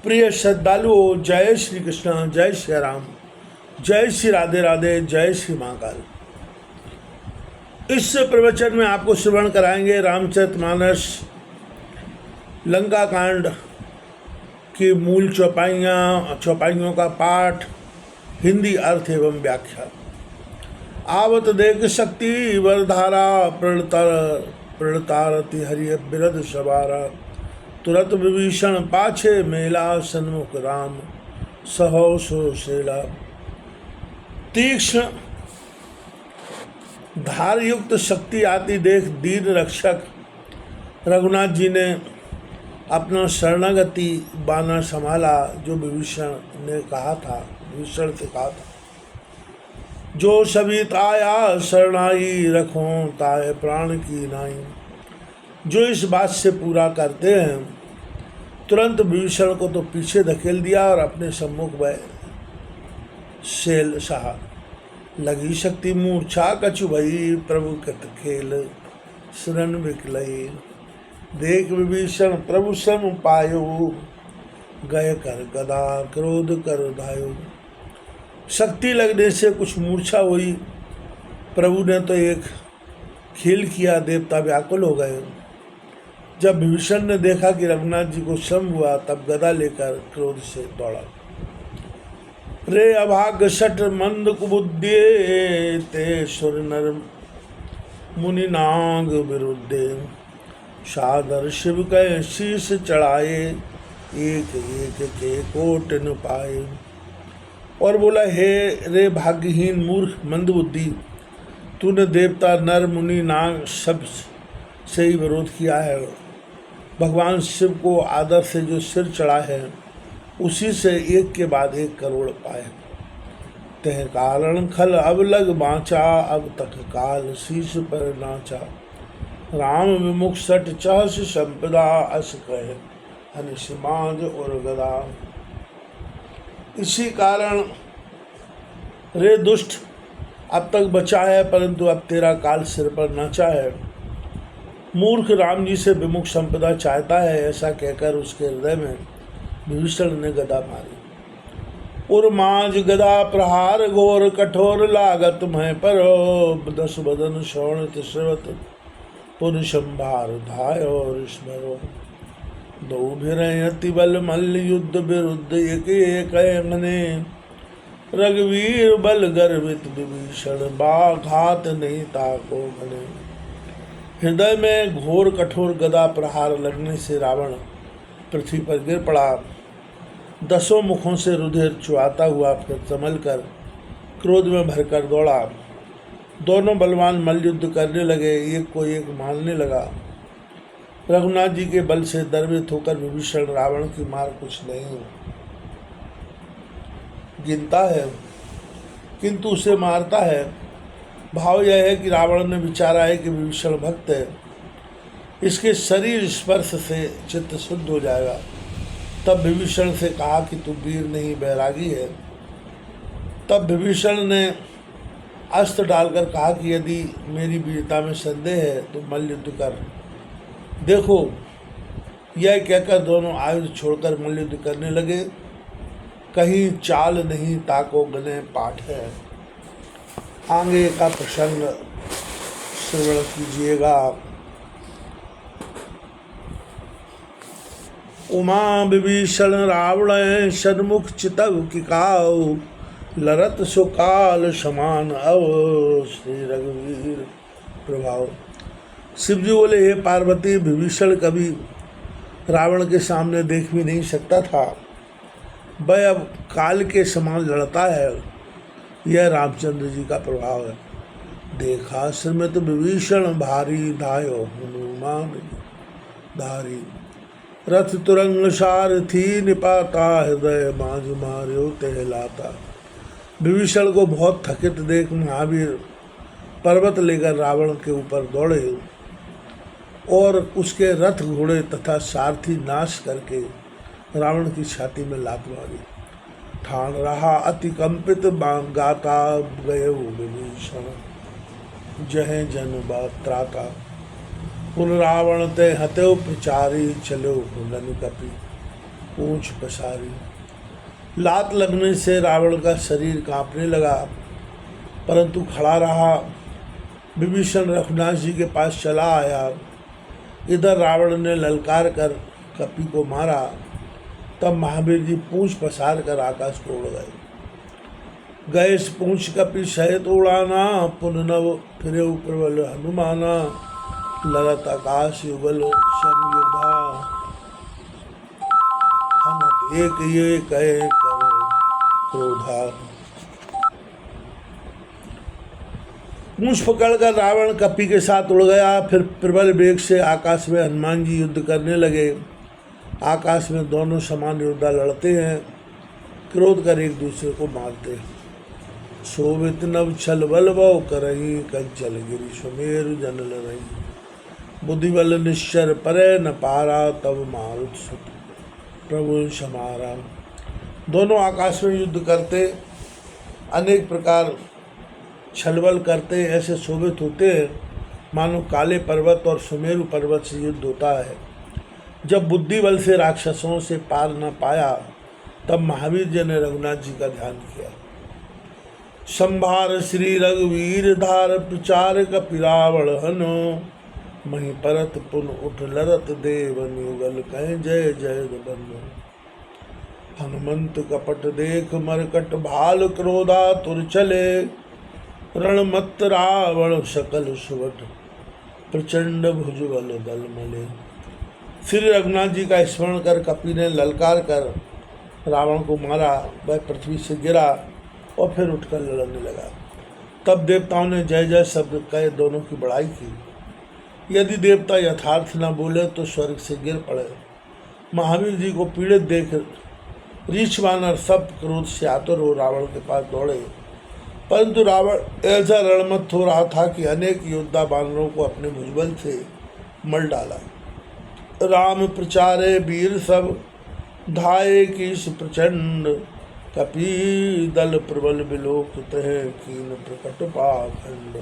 प्रिय श्रद्धालुओं, जय श्री कृष्ण, जय श्री राम, जय श्री राधे राधे, जय श्री महाकाल। इस प्रवचन में आपको श्रवण कराएंगे रामचरितमानस लंका कांड की मूल चौपाइयों का पाठ, हिंदी अर्थ एवं व्याख्या। आवत देख शक्ति वरधारा प्रणतारति हरि बिरद सवारा। तुरत विभीषण पाछे मेला, सन्मुख राम सहौ सो सेला। तीक्ष्ण धार युक्त शक्ति आती देख दीन रक्षक रघुनाथ जी ने अपना शरणागति बाना संभाला, जो विभीषण से कहा था, जो सभी ताया शरणाई रखों ताए प्राण की नाई। जो इस बात से पूरा करते हैं, तुरंत विभीषण को तो पीछे धकेल दिया और अपने सम्मुख वह सेल सहा। लगी शक्ति मूर्छा कछु भई, प्रभु कत खेल शरण विकलई। देख विभीषण प्रभु सम पायो, गए कर गदा क्रोध कर धायो। शक्ति लगने से कुछ मूर्छा हुई, प्रभु ने तो एक खेल किया, देवता व्याकुल हो गए। जब विभीषण ने देखा कि रघुनाथ जी को श्रम हुआ, तब गदा लेकर क्रोध से दौड़ा। रे अभाग सठ मंद कुबुद्धे, ते सुर नर मुनि नाग विरुद्धे। सादर शिव के शीश चढ़ाए, एक एक के कोट न पाए। और बोला, हे रे भाग्यहीन मूर्ख मंदबुद्धि, तूने देवता नर मुनि नाग सब से ही विरोध किया है। भगवान शिव को आदर से जो सिर चढ़ा है, उसी से एक के बाद एक करोड़ पाए। तह कारण खल अब लग बाँचा, अब तक काल शीश पर नाचा। राम विमुख सट चहस संपदा, अस कह हनिश मांझ और गदा। इसी कारण रे दुष्ट, अब तक बचा है, परंतु अब तेरा काल सिर पर नाचा है। मूर्ख राम जी से विमुख संपदा चाहता है, ऐसा कहकर उसके हृदय में विभीषण ने गदा मारी। उर्मांज गदा प्रहार घोर कठोर लागत मह पर। दस बदन श्रवण तिश्रवत पुन संभार धाय और स्मरो। दो भिरय अति बल मल्ल युद्ध विरुद्ध, एक एक अंगने। रघुवीर बल गर्वित विभीषण, बाघात नहीं ताको मने। हृदय में घोर कठोर गदा प्रहार लगने से रावण पृथ्वी पर गिर पड़ा। दसों मुखों से रुधिर चुआता हुआ फिर संभल कर क्रोध में भरकर दौड़ा। दोनों बलवान मल्लयुद्ध करने लगे, एक को एक मारने लगा। रघुनाथ जी के बल से दर्वित होकर विभीषण रावण की मार कुछ नहीं गिनता है, किंतु उसे मारता है। भाव यह है कि रावण ने विचारा है कि विभीषण भक्त है, इसके शरीर स्पर्श से चित्त शुद्ध हो जाएगा। तब विभीषण से कहा कि तू वीर नहीं बैरागी है। तब विभीषण ने अस्त्र डालकर कहा कि यदि मेरी वीरता में संदेह है तो मल्लयुद्ध कर देखो। यह कहकर दोनों आयुध छोड़कर मल्लयुद्ध करने लगे। कहीं चाल नहीं ताको गने पाठ है। आगे का प्रसंग श्रवण कीजिएगा। उमा विभीषण रावण सन्मुख चितव की काऊ। लरत सुकाल समान अव श्री रघुवीर प्रभाव। शिवजी बोले, हे पार्वती, विभीषण कभी रावण के सामने देख भी नहीं सकता था, वह अब काल के समान लड़ता है। यह रामचंद्र जी का प्रभाव है। देखा श्रीमत विभीषण भारी, धायो हनुमान धारी। रथ तुरंग सारथी निपाता, हृदय मांझ मार्यो टहलाता। विभीषण को बहुत थकित देख महावीर पर्वत लेकर रावण के ऊपर दौड़े और उसके रथ घोड़े तथा सारथी नाश करके रावण की छाती में लात मारी। ठान रहा अति कंपित गाता, गये विभीषण जह जन त्राता। पुन रावण ते हत्यो प्रचारी, चलो लन कपि। पूंछ पसारी। लात लगने से रावण का शरीर कांपने लगा, परंतु खड़ा रहा। विभीषण रघुनाथ जी के पास चला आया। इधर रावण ने ललकार कर कपि को मारा। तब महावीर जी पूंछ पसार कर आकाश को उड़ गए। गए पूंछ कपि सहित उड़ाना, पुननव फिरे प्रबल हनुमाना। ललत आकाश युगल संयुधा, हनत एक ये कहे कर क्रोधा। पूंछ पकड़कर रावण कपि के साथ उड़ गया। फिर प्रबल वेग से आकाश में हनुमान जी युद्ध करने लगे। आकाश में दोनों समान योद्धा लड़ते हैं, क्रोध कर एक दूसरे को मारते हैं। शोभित नव छल बल बव करही, कंचल गिरि सुमेरु जन लरही। बुद्धि बल निश्चर परे न पारा, तब मारुत सुत प्रभु समारा। दोनों आकाश में युद्ध करते, अनेक प्रकार छलबल करते, ऐसे शोभित होते हैं मानो काले पर्वत और सुमेरु पर्वत से युद्ध होता है। जब बुद्धि बल से राक्षसों से पार न पाया, तब महावीर जी ने रघुनाथ जी का ध्यान किया। संभार श्री रघुवीर धार, प्रचार कपि रावण हनो। मही परत पुन उठ लरत देवन, युगल कहें जय जय बनो। हनुमंत कपट देख मरकट भाल, क्रोधा तुर चले। रणमत्त रावण सकल सुवट, प्रचंड भुजबल दल मले। श्री रघुनाथ जी का स्मरण कर कपि ने ललकार कर रावण को मारा। वह पृथ्वी से गिरा और फिर उठकर लड़ने लगा। तब देवताओं ने जय जय शब्द कहे दोनों की बड़ाई की। यदि देवता यथार्थ न बोले तो स्वर्ग से गिर पड़े। महावीर जी को पीड़ित देख रीछ वानर सब क्रोध से आतुर हो रावण के पास दौड़े, परंतु रावण ऐसा रणमत्त हो रहा था कि अनेक योद्धा वानरों को अपने भुजबल से मल डाला। राम प्रचारे वीर सब, धाये कीस प्रचंड। कपि दल प्रबल बिलोक तह, कीन प्रकट पाखंड।